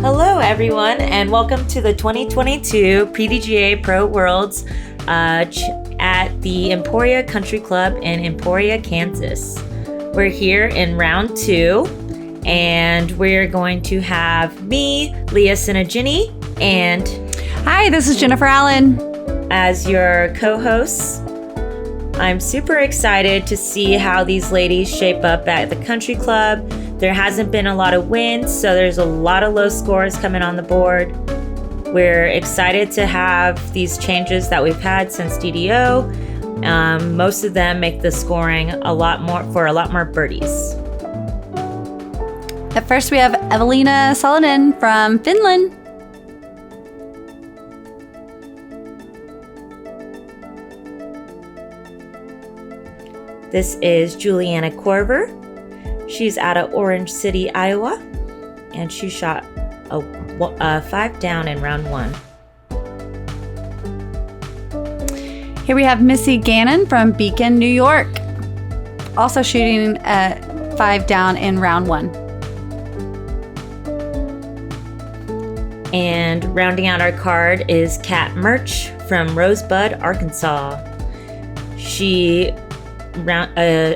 Hello, everyone, and welcome to the 2022 PDGA Pro Worlds at the Emporia Country Club in Emporia, Kansas. We're here in round 2, and we're going to have me, Leah Sinagini, and hi, this is Jennifer Allen as your co-hosts. I'm super excited to see how these ladies shape up at the country club. There hasn't been a lot of wins, so there's a lot of low scores coming on the board. We're excited to have these changes that we've had since DDO. Most of them make the scoring a lot more birdies. At first, we have Evelina Salonen from Finland. This is Juliana Korver. She's out of Orange City, Iowa, and she shot a 5 down in round 1. Here we have Missy Gannon from Beacon, New York, also shooting a 5 down in round 1. And rounding out our card is Kat Mertsch from Rosebud, Arkansas. She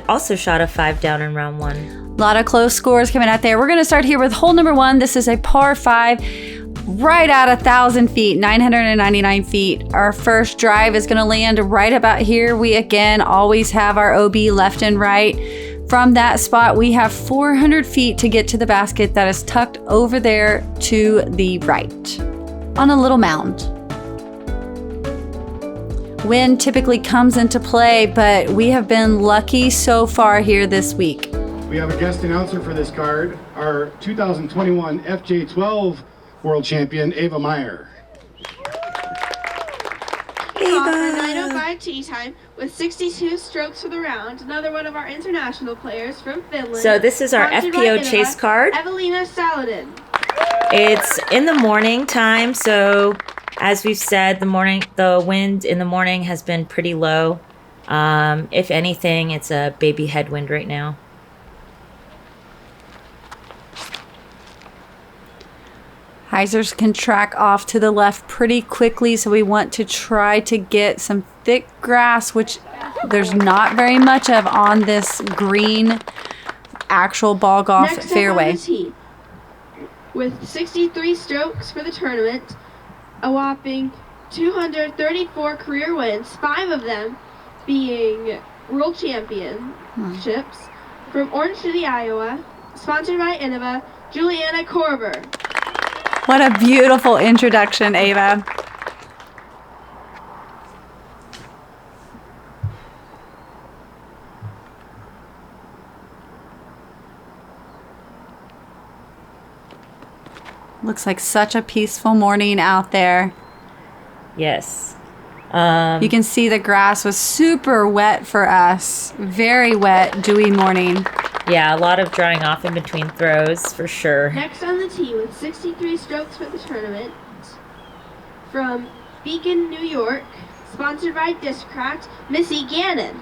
also shot a 5 down in round 1. A lot of close scores coming out there. We're going to start here with hole number 1. This is a par 5, right at 1,000 feet, 999 feet. Our first drive is going to land right about here. We again always have our OB left and right. From that spot, we have 400 feet to get to the basket that is tucked over there to the right on a little mound. Wind typically comes into play, but we have been lucky so far here this week. We have a guest announcer for this card, our 2021 FJ12 World Champion, Ava Meyer. Ava. 9:05 tee time with 62 strokes for the round. Another one of our international players from Finland. So this is our FPO chase card. Evelina Salonen. It's in the morning time, so as we've said, the wind in the morning has been pretty low. If anything, it's a baby headwind right now. Hyzers can track off to the left pretty quickly, so we want to try to get some thick grass, which there's not very much of on this green actual ball golf Next fairway. Up on the tee, with 63 strokes for the tournament, a whopping 234 career wins, 5 of them being World Championships, from Orange City, Iowa, sponsored by Innova, Juliana Korver. What a beautiful introduction, Ava. Looks like such a peaceful morning out there. Yes. You can see the grass was super wet for us. Very wet, dewy morning. Yeah, a lot of drying off in between throws, for sure. Next on the tee with 63 strokes for the tournament, from Beacon, New York, sponsored by Discraft, Missy Gannon.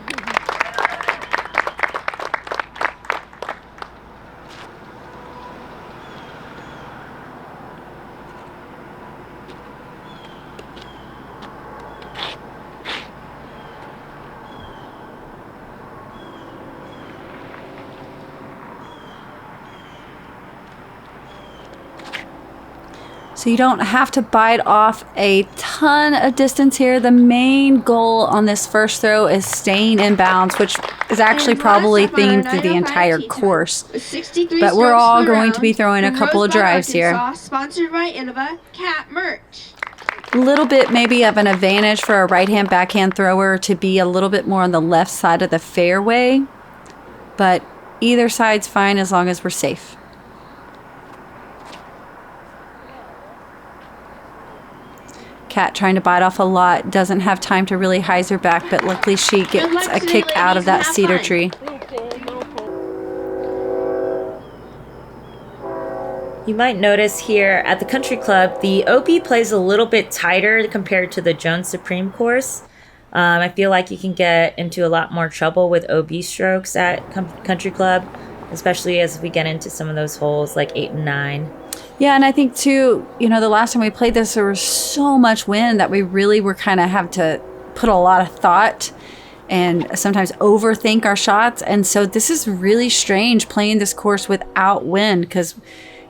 So you don't have to bite off a ton of distance here. The main goal on this first throw is staying in bounds, which is actually probably themed through the entire course. But we're all going to be throwing a couple of drives here. Sponsored by Innova, Kat Mertsch. A little bit maybe of an advantage for a right-hand backhand thrower to be a little bit more on the left side of the fairway. But either side's fine as long as we're safe. Kat trying to bite off a lot, doesn't have time to really hyzer back, but luckily she gets a kick out of that cedar tree. You might notice here at the country club, the OB plays a little bit tighter compared to the Jones Supreme course. I feel like you can get into a lot more trouble with OB strokes at country club, especially as we get into some of those holes like 8 and 9. Yeah, and I think too, the last time we played this, there was so much wind that we really were kind of have to put a lot of thought and sometimes overthink our shots. And so this is really strange playing this course without wind because,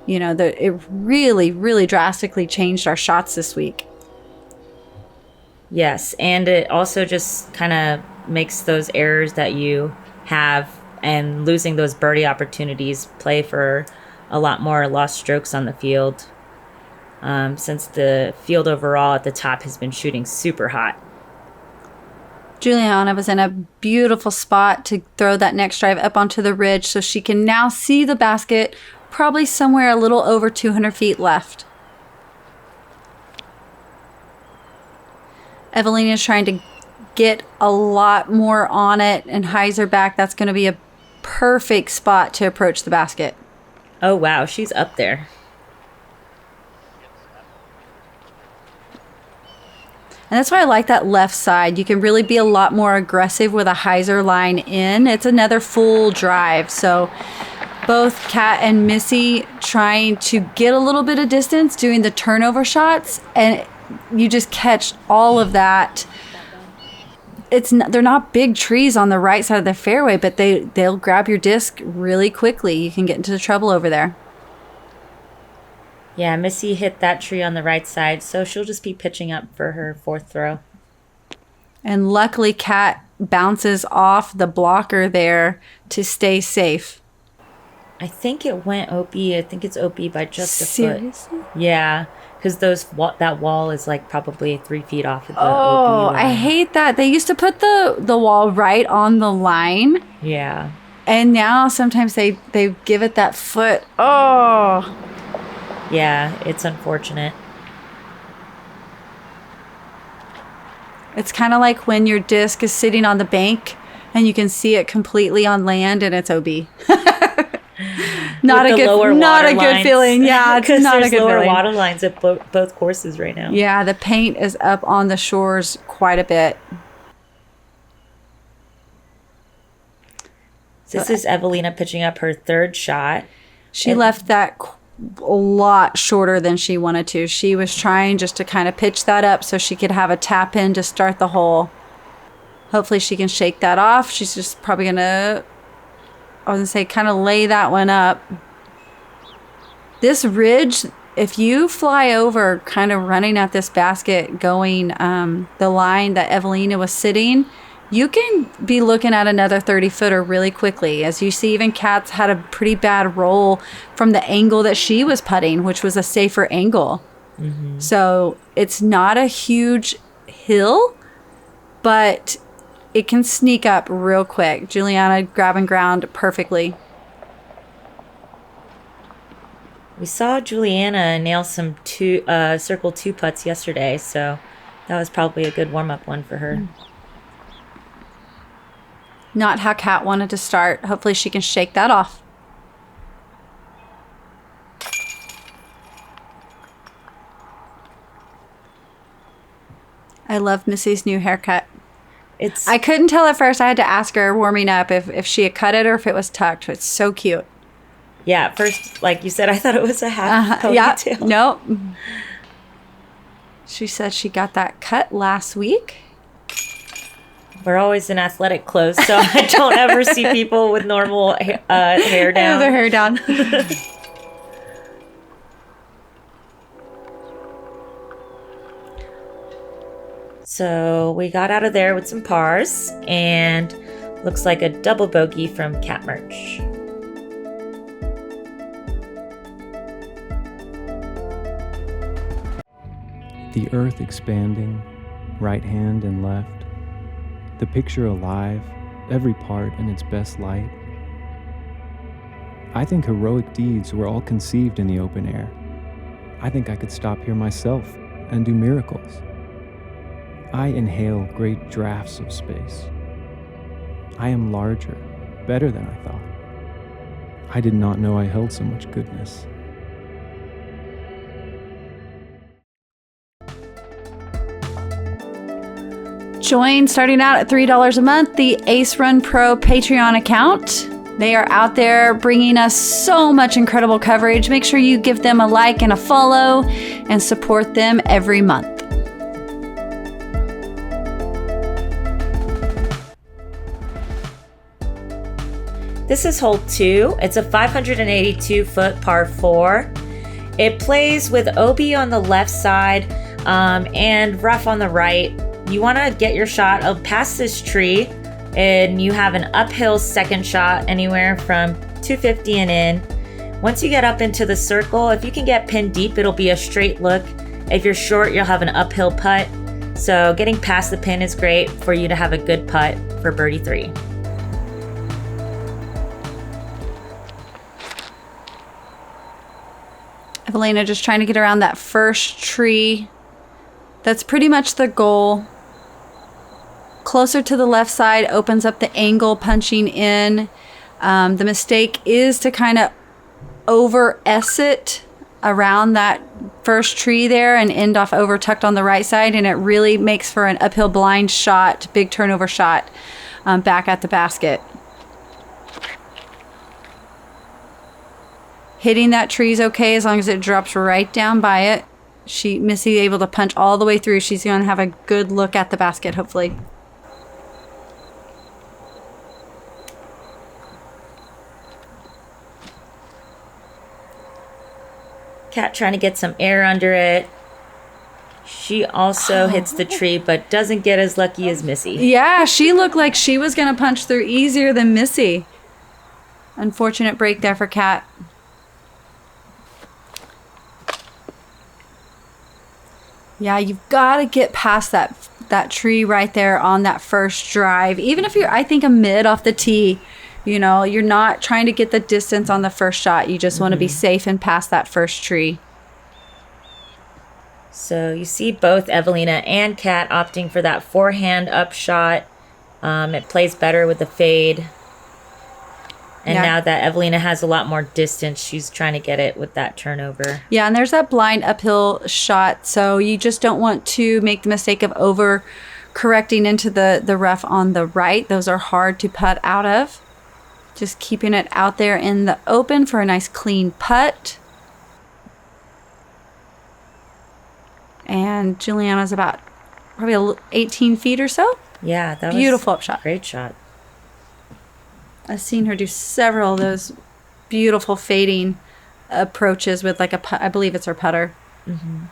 it really, really drastically changed our shots this week. Yes, and it also just kind of makes those errors that you have and losing those birdie opportunities play for a lot more lost strokes on the field, since the field overall at the top has been shooting super hot. Juliana was in a beautiful spot to throw that next drive up onto the ridge so she can now see the basket probably somewhere a little over 200 feet left. Evelina's trying to get a lot more on it and hyzer back. That's going to be a perfect spot to approach the basket. Oh, wow, she's up there. And that's why I like that left side. You can really be a lot more aggressive with a hyzer line in. It's another full drive. So both Kat and Missy trying to get a little bit of distance doing the turnover shots, and you just catch all of that. They're not big trees on the right side of the fairway, but they'll grab your disc really quickly. You can get into trouble over there. Yeah, Missy hit that tree on the right side, so she'll just be pitching up for her fourth throw. And luckily, Kat bounces off the blocker there to stay safe. I think it went OP. I think it's OP by just a foot. Seriously? Yeah, because that wall is like probably 3 feet off of the OP line. I hate that. They used to put the wall right on the line. Yeah. And now sometimes they give it that foot. Oh. Yeah, it's unfortunate. It's kind of like when your disc is sitting on the bank and you can see it completely on land and it's OB. Not a good feeling. Yeah, it's not a good lower feeling. water lines at both courses right now. Yeah, the paint is up on the shores quite a bit. This is Evelina pitching up her third shot. She left that a lot shorter than she wanted to. She was trying just to kind of pitch that up so she could have a tap in to start the hole. Hopefully she can shake that off. She's just probably going to, kind of lay that one up. This ridge, if you fly over kind of running at this basket going the line that Evelina was sitting, you can be looking at another 30-footer really quickly. As you see, even Kat's had a pretty bad roll from the angle that she was putting, which was a safer angle. Mm-hmm. So it's not a huge hill, but it can sneak up real quick. Juliana grabbing ground perfectly. We saw Juliana nail some circle 2 putts yesterday, so that was probably a good warm-up one for her. Not how Kat wanted to start. Hopefully she can shake that off. I love Missy's new haircut. I couldn't tell at first. I had to ask her warming up if she had cut it or if it was tucked. It's so cute. Yeah, at first, like you said, I thought it was a half ponytail. Yeah, nope. She said she got that cut last week. We're always in athletic clothes, so I don't ever see people with normal hair down. Their hair down. So we got out of there with some pars, and looks like a double bogey from Kat Mertsch. The earth expanding, right hand and left. The picture alive, every part in its best light. I think heroic deeds were all conceived in the open air. I think I could stop here myself and do miracles. I inhale great draughts of space. I am larger, better than I thought. I did not know I held so much goodness. Join, starting out at $3 a month, the Ace Run Pro Patreon account. They are out there bringing us so much incredible coverage. Make sure you give them a like and a follow and support them every month. This is hole 2. It's a 582-foot par 4. It plays with OB on the left side and rough on the right. You want to get your shot up past this tree, and you have an uphill second shot anywhere from 250 and in. Once you get up into the circle, if you can get pinned deep, it'll be a straight look. If you're short, you'll have an uphill putt. So getting past the pin is great for you to have a good putt for birdie 3. Evelina just trying to get around that first tree. That's pretty much the goal. Closer to the left side opens up the angle punching in. The mistake is to kind of over S it around that first tree there and end off over tucked on the right side, and it really makes for an uphill blind shot, big turnover shot back at the basket. Hitting that tree is okay as long as it drops right down by it. Missy able to punch all the way through. She's going to have a good look at the basket, hopefully. Kat trying to get some air under it. She also hits the tree, but doesn't get as lucky as Missy. Yeah, she looked like she was going to punch through easier than Missy. Unfortunate break there for Kat. Yeah, you've got to get past that tree right there on that first drive. Even if you're, I think, a mid off the tee, you know, you're not trying to get the distance on the first shot. You just want to be safe and past that first tree. So you see both Evelina and Kat opting for that forehand up shot. It plays better with the fade. And now that Evelina has a lot more distance, she's trying to get it with that turnover. Yeah, and there's that blind uphill shot. So you just don't want to make the mistake of over correcting into the rough on the right. Those are hard to putt out of. Just keeping it out there in the open for a nice clean putt. And Juliana's about probably 18 feet or so. Yeah, that was beautiful upshot. Great shot. I've seen her do several of those beautiful fading approaches with like I believe it's her putter. Mm-hmm.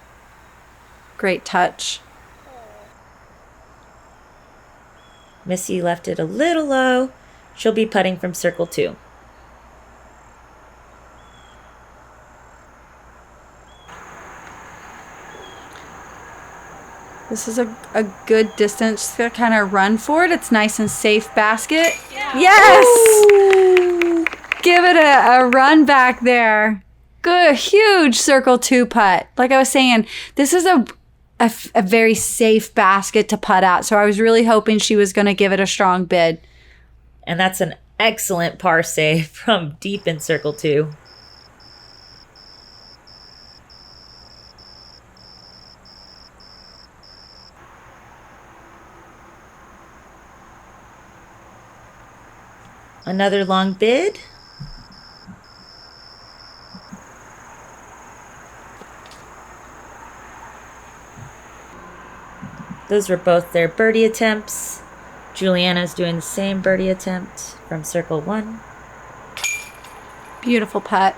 Great touch. Missy left it a little low. She'll be putting from circle 2. This is a good distance to kind of run for it. It's nice and safe basket. Yeah. Yes! Ooh. Give it a run back there. Good, huge circle 2 putt. Like I was saying, this is a very safe basket to putt out. So I was really hoping she was going to give it a strong bid. And that's an excellent par save from deep in circle 2. Another long bid. Those were both their birdie attempts. Juliana's doing the same birdie attempt from circle 1. Beautiful putt.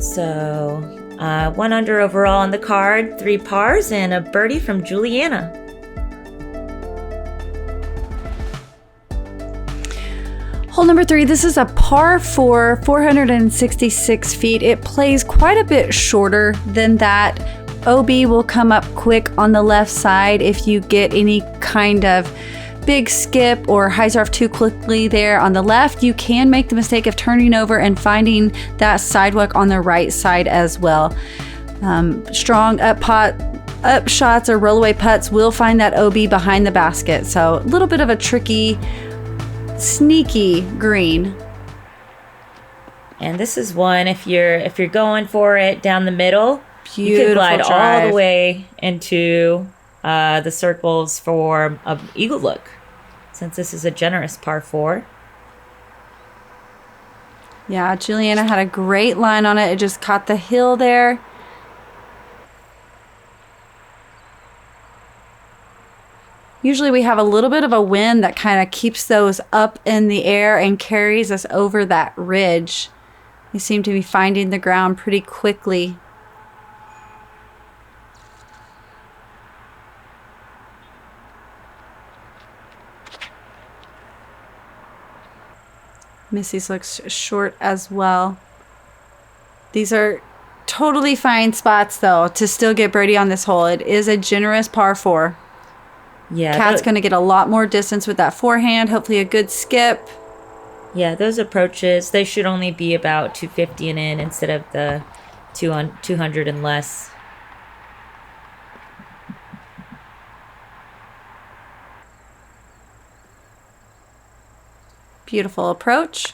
So, 1 under overall on the card, 3 pars, and a birdie from Juliana. Hole number 3, this is a par 4, 466 feet. It plays quite a bit shorter than that. OB will come up quick on the left side if you get any kind of big skip or hyzer off too quickly there on the left, you can make the mistake of turning over and finding that sidewalk on the right side as well. Strong up shots or rollaway putts will find that OB behind the basket. So a little bit of a tricky, sneaky green. And this is one, if you're going for it down the middle, Beautiful you could glide drive. all the way into the circles for an eagle look, since this is a generous par 4. Yeah, Juliana had a great line on it. It just caught the hill there. Usually we have a little bit of a wind that kind of keeps those up in the air and carries us over that ridge. We seem to be finding the ground pretty quickly. Missy's looks short as well. These are totally fine spots, though, to still get birdie on this hole. It is a generous par 4. Yeah, Kat's going to get a lot more distance with that forehand. Hopefully a good skip. Yeah, those approaches, they should only be about 250 and in instead of the 200 and less. Beautiful approach.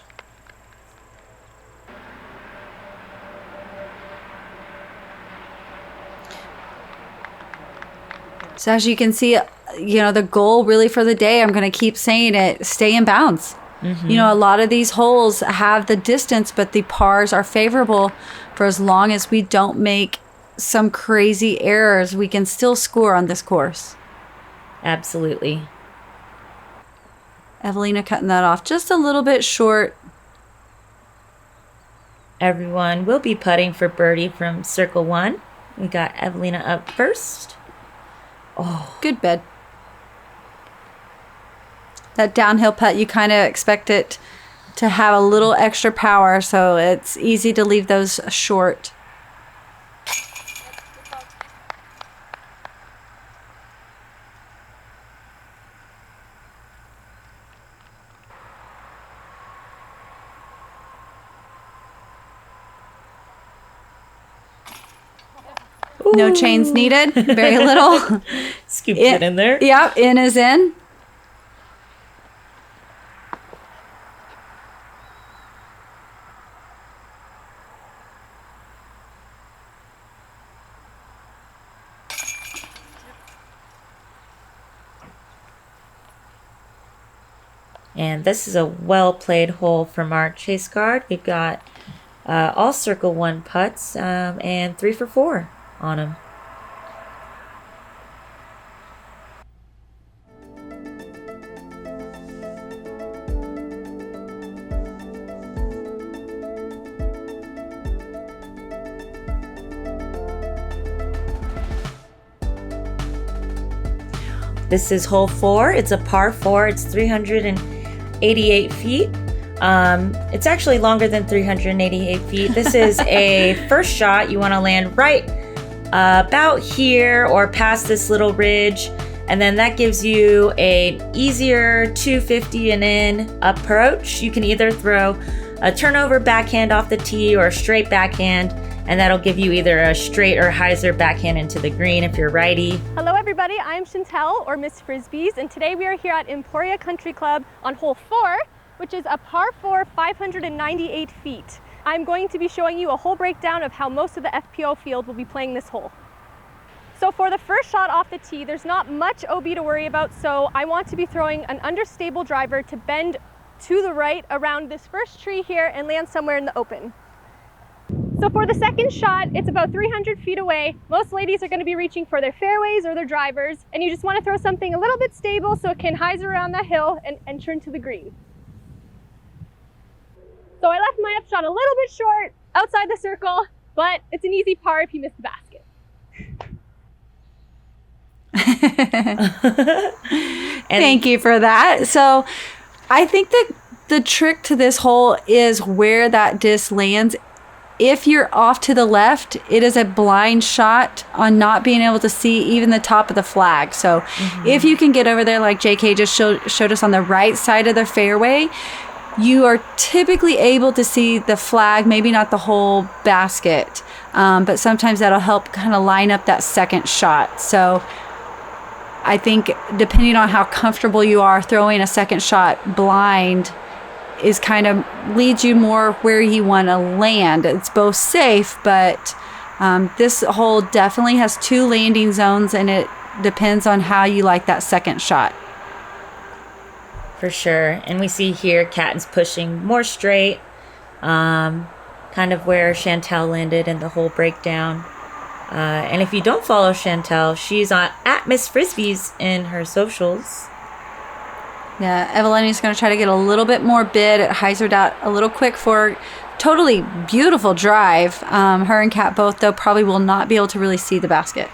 So as you can see, the goal really for the day, I'm going to keep saying it, stay in bounds. Mm-hmm. A lot of these holes have the distance, but the pars are favorable for as long as we don't make some crazy errors. We can still score on this course. Absolutely. Evelina cutting that off just a little bit short. Everyone will be putting for birdie from circle 1. We got Evelina up first. Oh, good bed. That downhill putt, you kind of expect it to have a little extra power, so it's easy to leave those short. Ooh. No chains needed, very little. Scoops it in there. Yep, in is in. And this is a well-played hole from our chase card. We've got all circle 1 putts and 3 for 4 on them. This is hole 4. It's a par 4. It's 388 feet. It's actually longer than 388 feet. This is a first shot. You want to land right about here or past this little ridge, and then that gives you an easier 250 and in approach. You can either throw a turnover backhand off the tee or a straight backhand, and that'll give you either a straight or hyzer backhand into the green if you're righty. Hello everybody, I'm Chantel, or Miss Frisbees, and today we are here at Emporia Country Club on hole 4, which is a par 4, 598 feet. I'm going to be showing you a hole breakdown of how most of the FPO field will be playing this hole. So for the first shot off the tee, there's not much OB to worry about, so I want to be throwing an understable driver to bend to the right around this first tree here and land somewhere in the open. So for the second shot, it's about 300 feet away. Most ladies are going to be reaching for their fairways or their drivers, and you just want to throw something a little bit stable so it can hyzer around that hill and enter into the green. So I left my up shot a little bit short outside the circle, but it's an easy par if you miss the basket. Thank you for that. So I think that the trick to this hole is where that disc lands if you're off to the left, it is a blind shot on not being able to see even the top of the flag. So if you can get over there, like JK just showed us on the right side of the fairway, you are typically able to see the flag, maybe not the whole basket, but sometimes that'll help kind of line up that second shot. So I think depending on how comfortable you are, throwing a second shot blind is kind of leads you more where you want to land. It's both safe, but this hole definitely has 2 landing zones, and it depends on how you like that second shot. For sure. And we see here Catton's pushing more straight, kind of where Chantel landed in the whole breakdown. And if you don't follow Chantel, she's at Miss Frisbee's in her socials. Yeah, Evelina's going to try to get a little bit more bid. It hyzered out a little quick for totally beautiful drive. Her and Kat both, though, probably will not be able to really see the basket.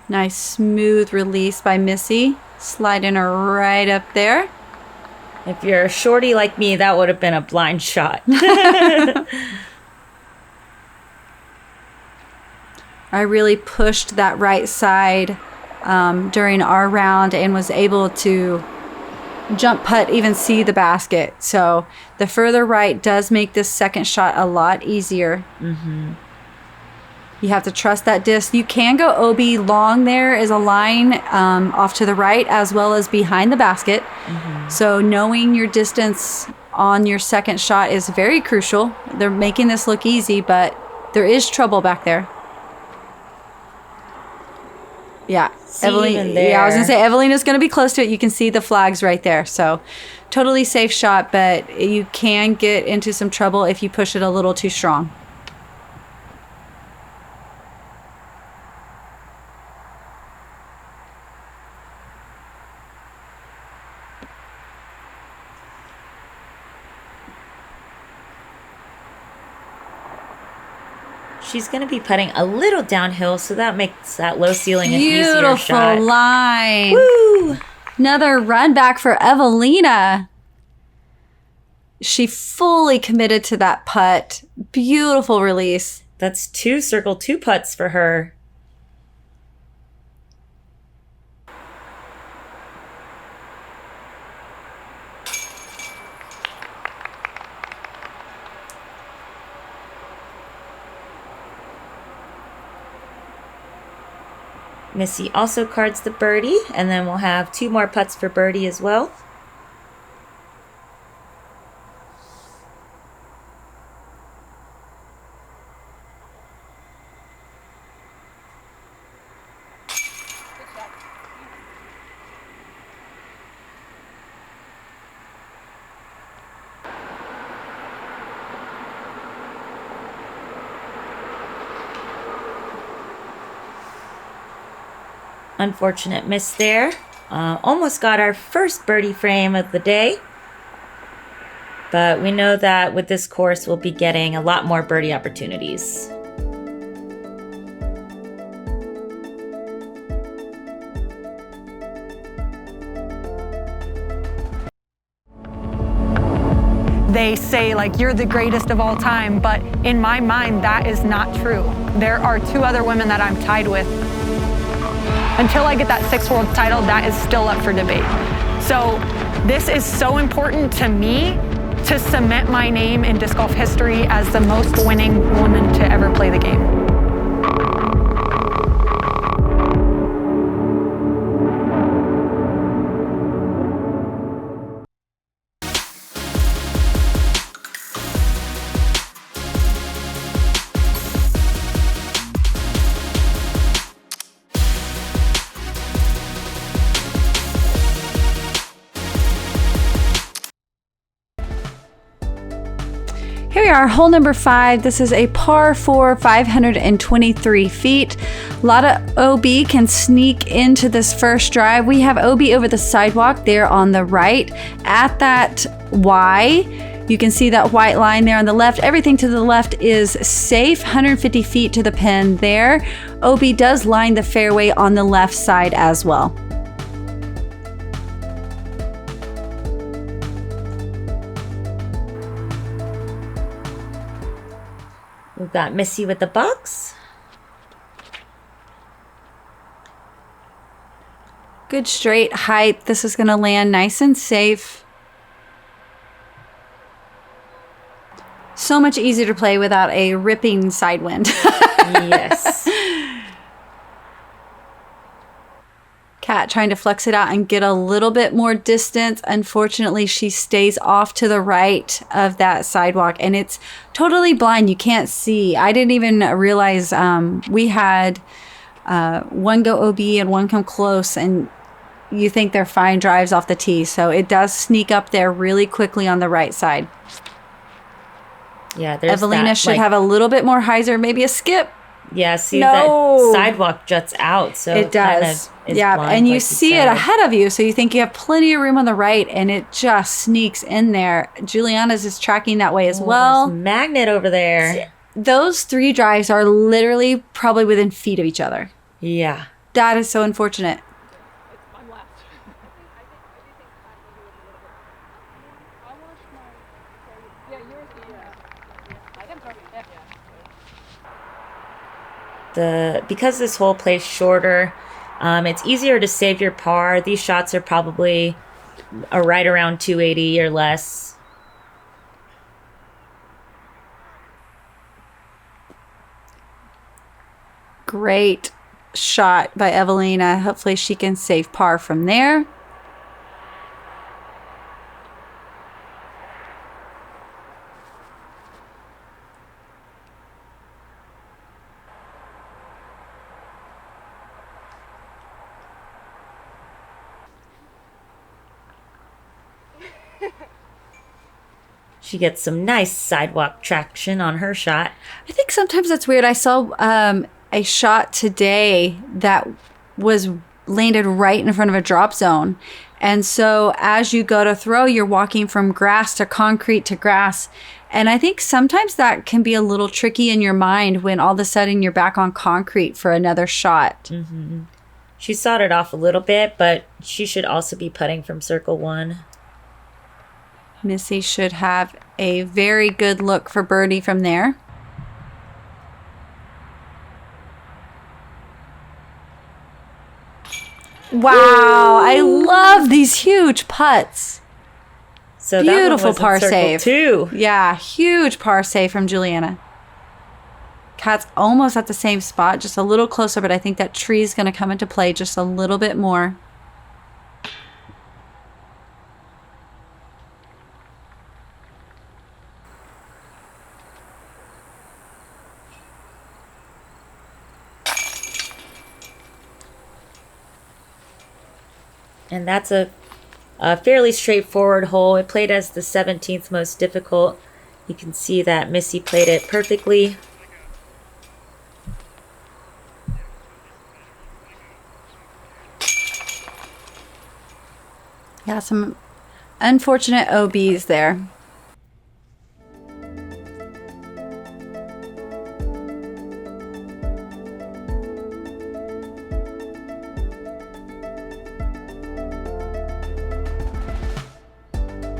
Nice smooth release by Missy. Sliding her right up there. If you're a shorty like me, that would have been a blind shot. I really pushed that right side during our round and was able to jump putt, even see the basket. So the further right does make this second shot a lot easier. You have to trust that disc. You can go OB long. There is a line off to the right as well as behind the basket. So knowing your distance on your second shot is very crucial. They're making this look easy, but there is trouble back there. Yeah, Evelyn. Yeah, I was gonna say Evelina's gonna be close to it. You can see the flags right there. So totally safe shot, but you can get into some trouble if you push it a little too strong. She's going to be putting a little downhill, so that makes that low ceiling an easier shot. Beautiful line. Woo! Another run back for Evelina. She fully committed to that putt. Beautiful release. That's 2 circle 2 putts for her. Missy also cards the birdie, and then we'll have 2 more putts for birdie as well. Unfortunate miss there. Almost got our first birdie frame of the day. But we know that with this course, we'll be getting a lot more birdie opportunities. They say like you're the greatest of all time, but in my mind that is not true. There are 2 other women that I'm tied with. Until I get that 6th world title, that is still up for debate. So this is so important to me to cement my name in disc golf history as the most winning woman to ever play the game. Here we are, hole number 5. This is a par 4, 523 feet. A lot of OB can sneak into this first drive. We have OB over the sidewalk there on the right. At that Y, You can see that white line there on the left. Everything to the left is safe, 150 feet to the pin there. OB does line the fairway on the left side as well. We've got Missy with the box. Good straight height. This is going to land nice and safe. So much easier to play without a ripping side wind. Yes. Kat trying to flex it out and get a little bit more distance. Unfortunately, she stays off to the right of that sidewalk, and it's totally blind. You can't see. I didn't even realize we had one go OB and one come close, and you think they're fine drives off the tee. So it does sneak up there really quickly on the right side. Yeah, there's Evelina that, should have a little bit more hyzer, maybe a skip. Yeah, see No. that sidewalk juts out, so It kind does. of is Yeah, blind, and you like see it said. ahead of you, so you think you have plenty of room on the right, and it just sneaks in there. Juliana's is tracking that way as Oh, well. there's a magnet over there. Those three drives are literally probably within feet of each other. Yeah. That is so unfortunate. Because this hole plays shorter, it's easier to save your par. These shots are probably right around 280 or less. Great shot by Evelina. Hopefully she can save par from there. She gets some nice sidewalk traction on her shot. I think sometimes that's weird. I saw a shot today that was landed right in front of a drop zone. And so as you go to throw, you're walking from grass to concrete to grass. And I think sometimes that can be a little tricky in your mind when all of a sudden you're back on concrete for another shot. Mm-hmm. She sawed it off a little bit, but she should also be putting from circle one. Missy should have a very good look for birdie from there. Wow, I love these huge putts. So Beautiful that one was par in circle save. two. Yeah, huge par save from Juliana. Kat's almost at the same spot, just a little closer, but I think that tree is going to come into play just a little bit more. And that's a fairly straightforward hole. It played as the 17th most difficult. You can see that Missy played it perfectly. Yeah, some unfortunate OBs there.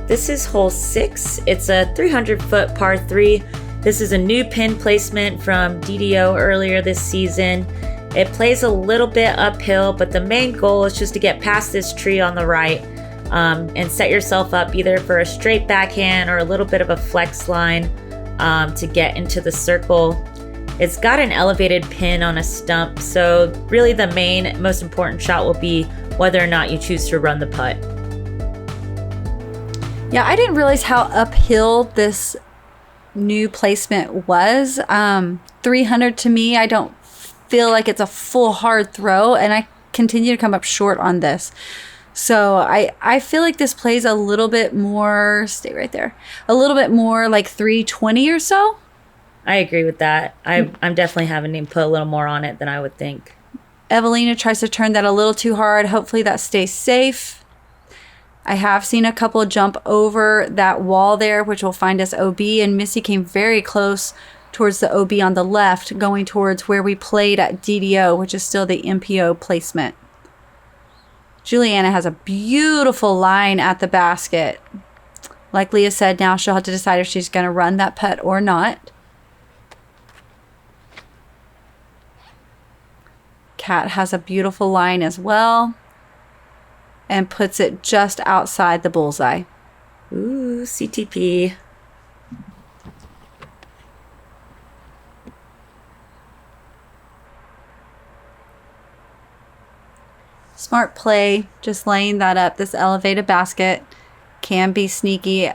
This is hole 6. It's a 300-foot par 3. This is a new pin placement from DDO earlier this season. It plays a little bit uphill, but the main goal is just to get past this tree on the right and set yourself up either for a straight backhand or a little bit of a flex line to get into the circle. It's got an elevated pin on a stump, so really the most important shot will be whether or not you choose to run the putt. Yeah, I didn't realize how uphill this new placement was. 300 to me, I don't feel like it's a full hard throw, and I continue to come up short on this. So I feel like this plays a little bit more, stay right there, a little bit more like 320 or so. I agree with that. I'm definitely having to put a little more on it than I would think. Evelina tries to turn that a little too hard. Hopefully that stays safe. I have seen a couple jump over that wall there, which will find us OB, and Missy came very close towards the OB on the left, going towards where we played at DDO, which is still the MPO placement. Juliana has a beautiful line at the basket. Like Leah said, now she'll have to decide if she's going to run that putt or not. Kat has a beautiful line as well and puts it just outside the bullseye. Ooh, CTP. Smart play, just laying that up. This elevated basket can be sneaky.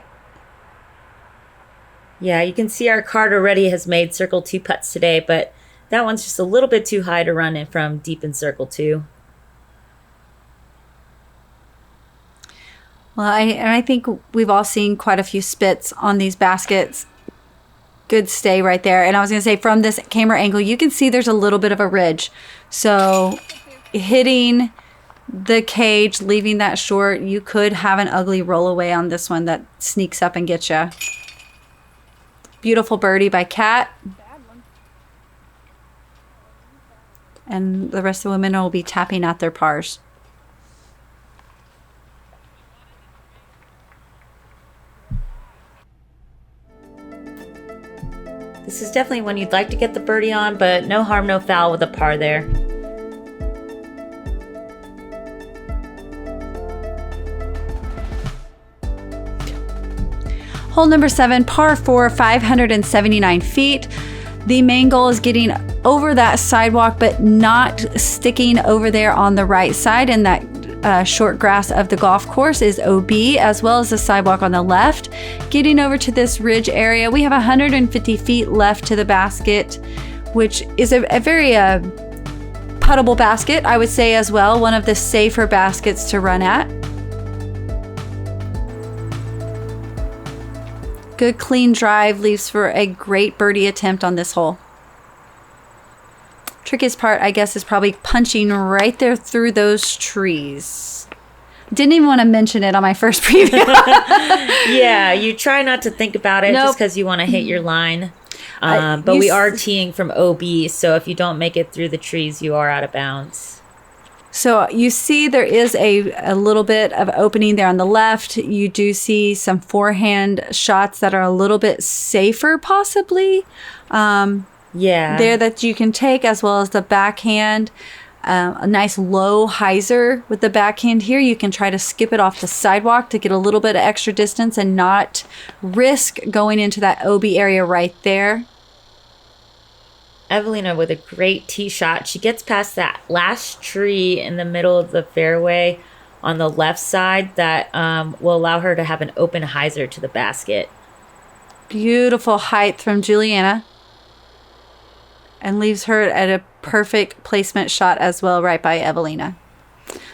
Yeah, you can see our card already has made circle 2 putts today, but that one's just a little bit too high to run it from deep in circle 2. Well, I think we've all seen quite a few spits on these baskets. Good stay right there. And I was going to say, from this camera angle, you can see there's a little bit of a ridge. So hitting the cage, leaving that short, you could have an ugly roll away on this one that sneaks up and gets you. Beautiful birdie by Kat. And the rest of the women will be tapping at their pars. This is definitely one you'd like to get the birdie on, but no harm, no foul with a par there. Hole number 7, par 4, 579 feet. The main goal is getting over that sidewalk, but not sticking over there on the right side. And that short grass of the golf course is OB, as well as the sidewalk on the left. Getting over to this ridge area, we have 150 feet left to the basket, which is a very puttable basket, I would say as well. One of the safer baskets to run at. Good clean drive leaves for a great birdie attempt on this hole. Trickiest part, I guess, is probably punching right there through those trees. Didn't even want to mention it on my first preview. Yeah, you try not to think about it just because you want to hit your line. But we are teeing from OB, so if you don't make it through the trees, you are out of bounds. So you see there is a little bit of opening there on the left. You do see some forehand shots that are a little bit safer possibly. Yeah. There that you can take, as well as the backhand. A nice low hyzer with the backhand here. You can try to skip it off the sidewalk to get a little bit of extra distance and not risk going into that OB area right there. Evelina with a great tee shot. She gets past that last tree in the middle of the fairway on the left side that will allow her to have an open hyzer to the basket. Beautiful height from Juliana. And leaves her at a perfect placement shot as well, right by Evelina.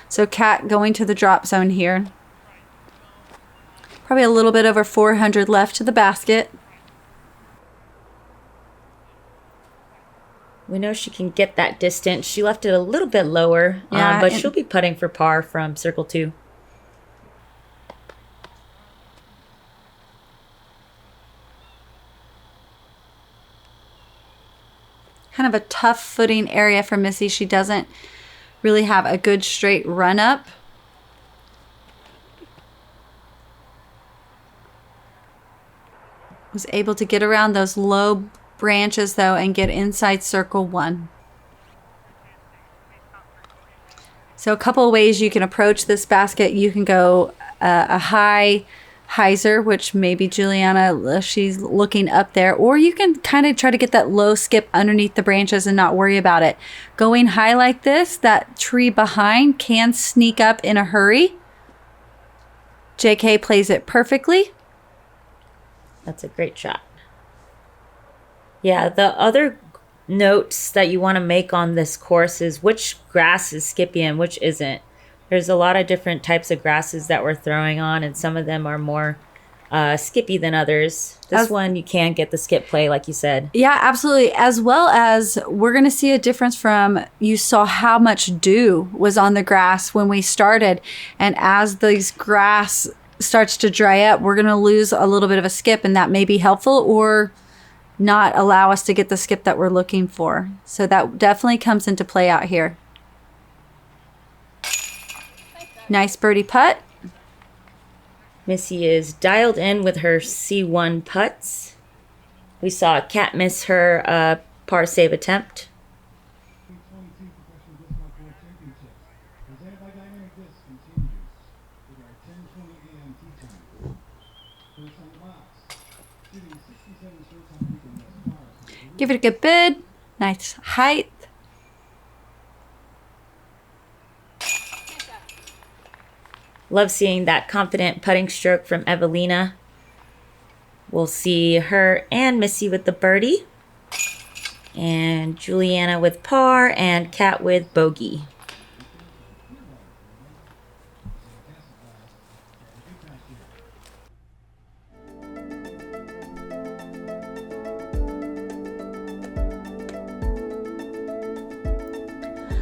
So Kat going to the drop zone here. Probably a little bit over 400 left to the basket. We know she can get that distance. She left it a little bit lower, but she'll be putting for par from circle 2. Kind of a tough footing area for Missy. She doesn't really have a good straight run up. Was able to get around those low branches though and get inside circle 1. So a couple of ways you can approach this basket. You can go a high hyzer, which maybe Juliana, she's looking up there, or you can kind of try to get that low skip underneath the branches and not worry about it. Going high like this, that tree behind can sneak up in a hurry. JK plays it perfectly. That's a great shot. Yeah, the other notes that you want to make on this course is which grass is skippy and which isn't. There's a lot of different types of grasses that we're throwing on, and some of them are more skippy than others. This one, you can get the skip play, like you said. Yeah, absolutely. As well as we're going to see a difference from, you saw how much dew was on the grass when we started. And as these grass starts to dry up, we're going to lose a little bit of a skip, and that may be helpful or not allow us to get the skip that we're looking for. So that definitely comes into play out here. Nice birdie putt. Missy is dialed in with her C1 putts. We saw Kat miss her par save attempt. Give it a good bid. Nice height. Love seeing that confident putting stroke from Evelina. We'll see her and Missy with the birdie. And Juliana with par and Kat with bogey.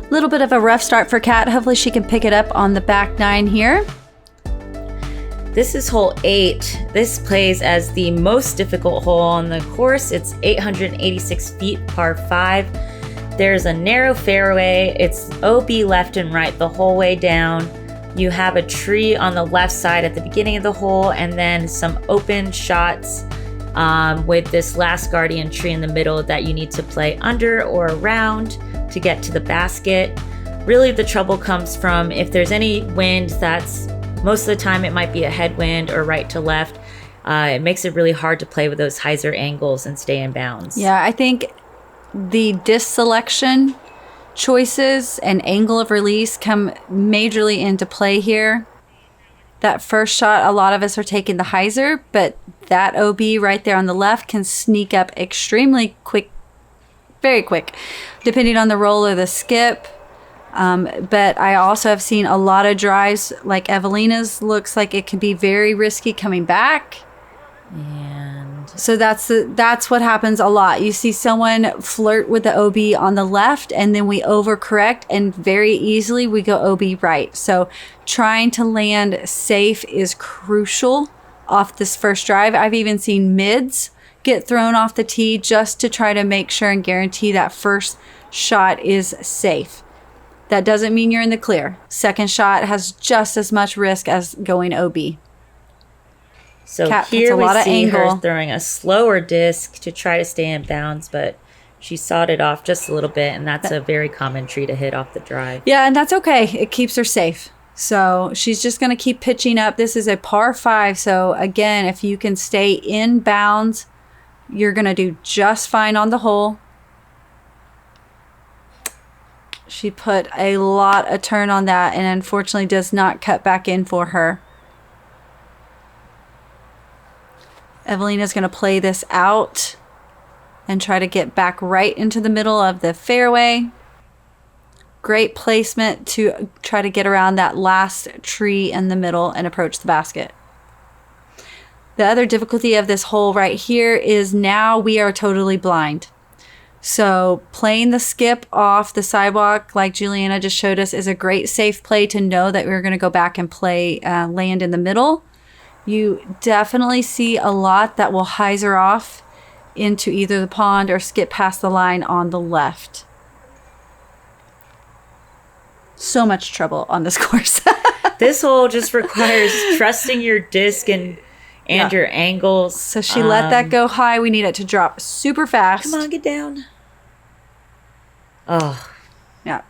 Little bit of a rough start for Kat. Hopefully she can pick it up on the back nine here. This is hole 8. This plays as the most difficult hole on the course. It's 886 feet, par 5. There's a narrow fairway. It's OB left and right the whole way down. You have a tree on the left side at the beginning of the hole, and then some open shots with this last guardian tree in the middle that you need to play under or around to get to the basket. Really, the trouble comes from if there's any wind. That's most of the time it might be a headwind or right to left. It makes it really hard to play with those hyzer angles and stay in bounds. Yeah, I think the disc selection choices and angle of release come majorly into play here. That first shot, a lot of us are taking the hyzer, but that OB right there on the left can sneak up extremely quick, very quick, depending on the roll or the skip. But I also have seen a lot of drives like Evelina's. Looks like it can be very risky coming back. And so that's what happens a lot. You see someone flirt with the OB on the left, and then we overcorrect, and very easily we go OB right. So trying to land safe is crucial off this first drive. I've even seen mids get thrown off the tee just to try to make sure and guarantee that first shot is safe. That doesn't mean you're in the clear. Second shot has just as much risk as going OB. So Kat here we see angle. her throwing a slower disc to try to stay in bounds, but she sawed it off just a little bit, and that's a very common tree to hit off the drive. Yeah, and that's okay. It keeps her safe. So she's just going to keep pitching up. This is a par 5. So again, if you can stay in bounds, you're going to do just fine on the hole. She put a lot of turn on that, and unfortunately does not cut back in for her. Evelina's going to play this out and try to get back right into the middle of the fairway. Great placement to try to get around that last tree in the middle and approach the basket. The other difficulty of this hole right here is now we are totally blind. So playing the skip off the sidewalk, like Juliana just showed us, is a great safe play to know that we're going to go back and play land in the middle. You definitely see a lot that will hyzer off into either the pond or skip past the line on the left. So much trouble on this course. This hole just requires trusting your disc and your angles. So she let that go high. We need it to drop super fast. Come on, get down. Oh. Yeah.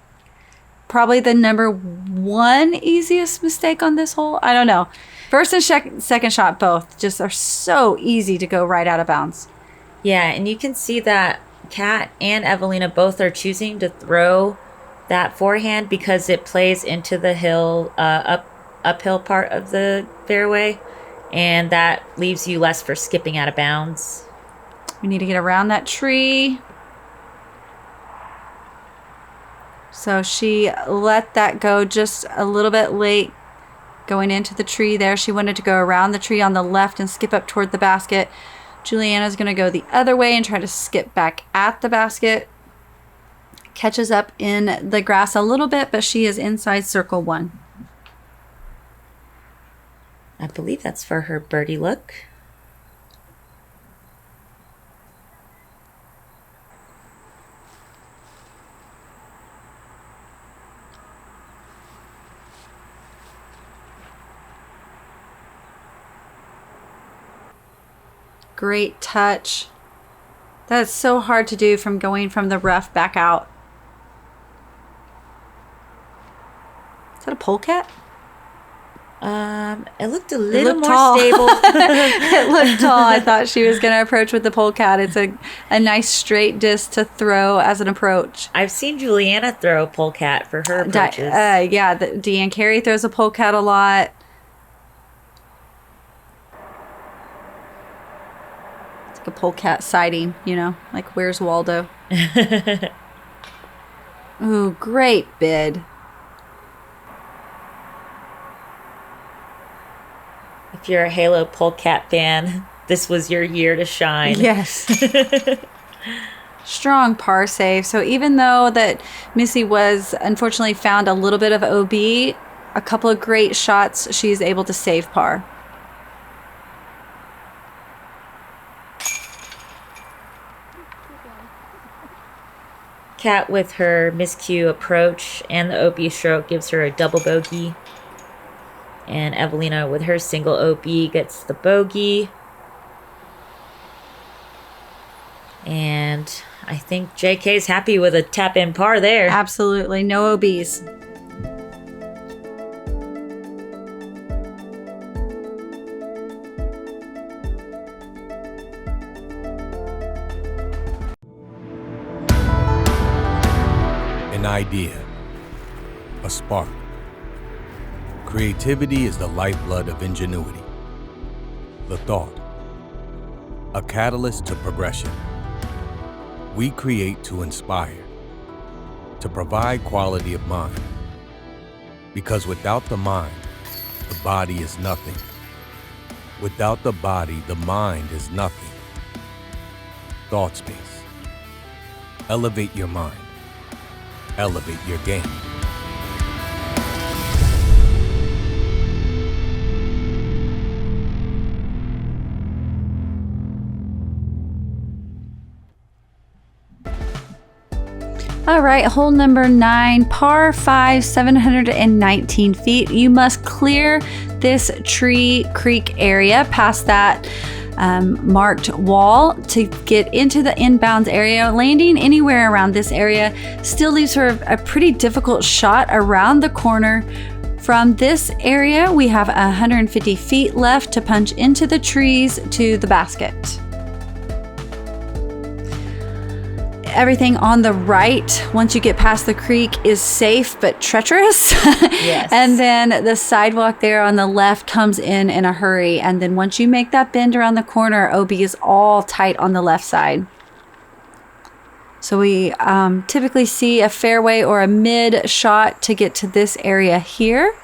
Probably the number 1 easiest mistake on this hole. I don't know. First and second shot both just are so easy to go right out of bounds. Yeah, and you can see that Kat and Evelina both are choosing to throw that forehand because it plays into the hill, uphill part of the fairway, and that leaves you less for skipping out of bounds. We need to get around that tree. So she let that go just a little bit late. going into the tree there. She wanted to go around the tree on the left and skip up toward the basket. Juliana's going to go the other way and try to skip back at the basket. Catches up in the grass a little bit, but she is inside circle 1. I believe that's for her birdie look. Great touch. That's so hard to do from going from the rough back out. Is that a polecat? It looked a little more tall. stable. It looked tall. I thought she was going to approach with the polecat. It's a nice straight disc to throw as an approach. I've seen Juliana throw a polecat for her approaches. Yeah, Deanne Carey throws a polecat a lot. It's like a polecat sighting, you know, like Where's Waldo? Ooh, great bid. If you're a Halo polecat fan, this was your year to shine. Yes. Strong par save. So even though that Missy was unfortunately found a little bit of OB, a couple of great shots, she's able to save par. Kat with her miscue approach and the OB stroke gives her a double bogey. And Evelina with her single OB gets the bogey. And I think JK's happy with a tap-in par there. Absolutely. No OBs. An idea. A spark. Creativity is the lifeblood of ingenuity. The thought, a catalyst to progression. We create to inspire, to provide quality of mind. Because without the mind, the body is nothing. Without the body, the mind is nothing. Thought space. Elevate your mind. Elevate your game. All right, hole number 9, par 5, 719 feet. You must clear this tree creek area past that marked wall to get into the inbounds area. Landing anywhere around this area still leaves her a pretty difficult shot around the corner. From this area, we have 150 feet left to punch into the trees to the basket. Everything on the right, once you get past the creek, is safe but treacherous. Yes. And then the sidewalk there on the left comes in a hurry. And then once you make that bend around the corner, OB is all tight on the left side. So we typically see a fairway or a mid shot to get to this area here.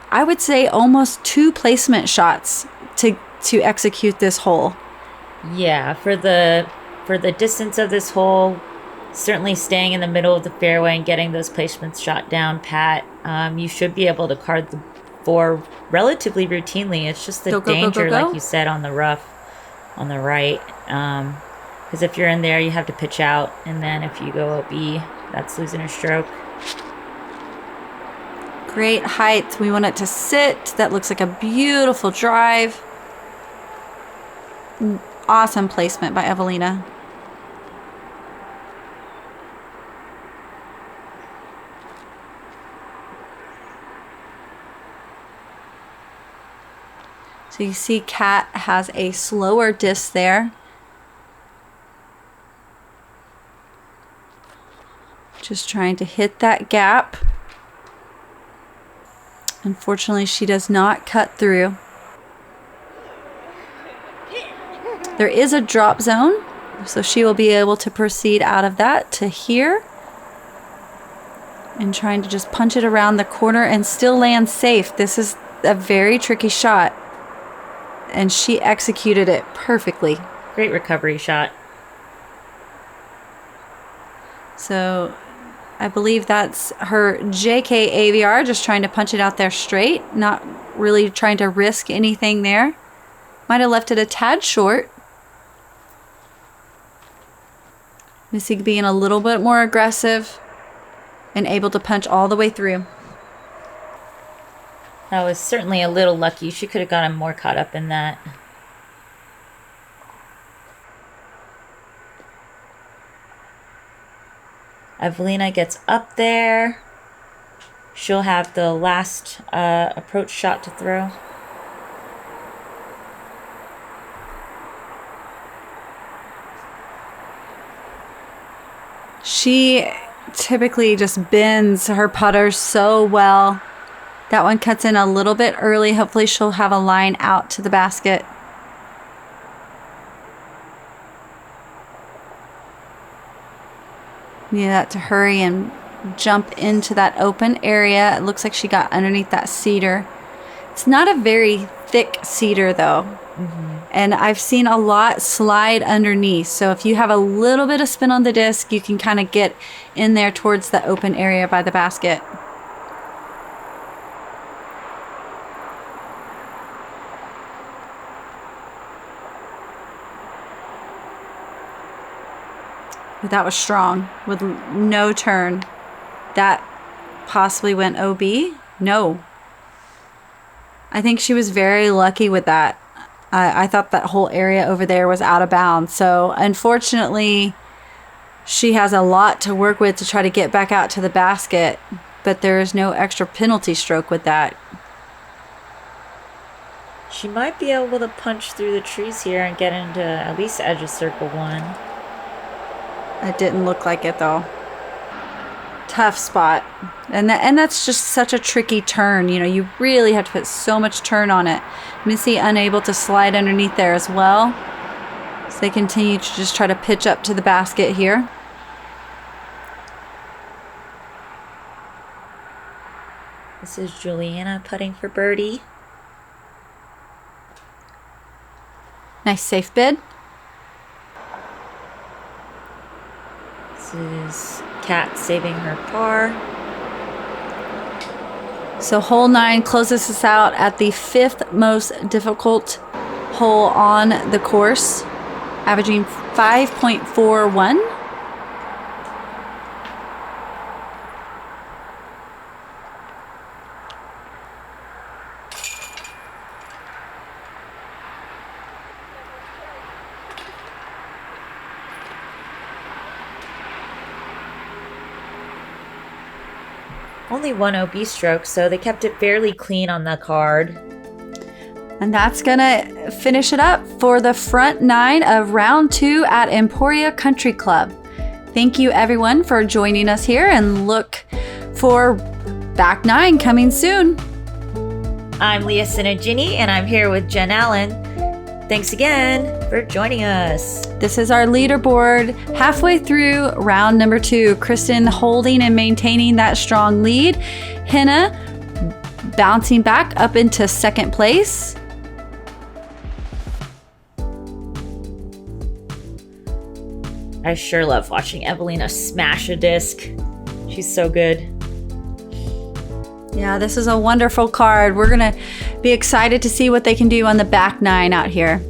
I would say almost 2 placement shots to execute this hole. Yeah, for the distance of this hole, certainly staying in the middle of the fairway and getting those placements shot down pat, you should be able to card the 4 relatively routinely. It's just the danger, like you said, on the rough on the right. Because if you're in there, you have to pitch out, and then if you go OB, that's losing a stroke. Great height. We want it to sit. That looks like a beautiful drive. Awesome placement by Evelina. So you see Kat has a slower disc there. Just trying to hit that gap. Unfortunately, she does not cut through. There is a drop zone, so she will be able to proceed out of that to here. and trying to just punch it around the corner and still land safe. This is a very tricky shot, and she executed it perfectly. Great recovery shot. So I believe that's her JK AVR, just trying to punch it out there straight, not really trying to risk anything there. Might have left it a tad short. Missy being a little bit more aggressive and able to punch all the way through. That was certainly a little lucky. She could have gotten more caught up in that. Evelina gets up there. She'll have the last approach shot to throw. She typically just bends her putters so well. That one cuts in a little bit early. Hopefully she'll have a line out to the basket. Need that to hurry and jump into that open area. It looks like she got underneath that cedar. It's not a very thick cedar though. And I've seen a lot slide underneath. So if you have a little bit of spin on the disc, you can kind of get in there towards the open area by the basket. But that was strong with no turn. That possibly went OB. No. I think she was very lucky with that. I thought that whole area over there was out of bounds. So unfortunately, she has a lot to work with to try to get back out to the basket. But there is no extra penalty stroke with that. She might be able to punch through the trees here and get into at least edge of circle one. It didn't look like it though. Tough spot. And that's just such a tricky turn. You know, you really have to put so much turn on it. Missy unable to slide underneath there as well. So they continue to just try to pitch up to the basket here. This is Juliana putting for birdie. Nice safe bid. This is Kat saving her par. So hole 9 closes us out at the 5th most difficult hole on the course, averaging 5.41. Only one OB stroke, so they kept it fairly clean on the card. And that's gonna finish it up for the front 9 of round 2 at Emporia Country Club. Thank you everyone for joining us here, and look for back 9 coming soon. I'm Leah Sinagini, and I'm here with Jen Allen. Thanks again for joining us. This is our leaderboard halfway through round number 2. Kristen holding and maintaining that strong lead. Henna bouncing back up into 2nd place. I sure love watching Evelina smash a disc. She's so good. Yeah, this is a wonderful card. We're going to be excited to see what they can do on the back 9 out here.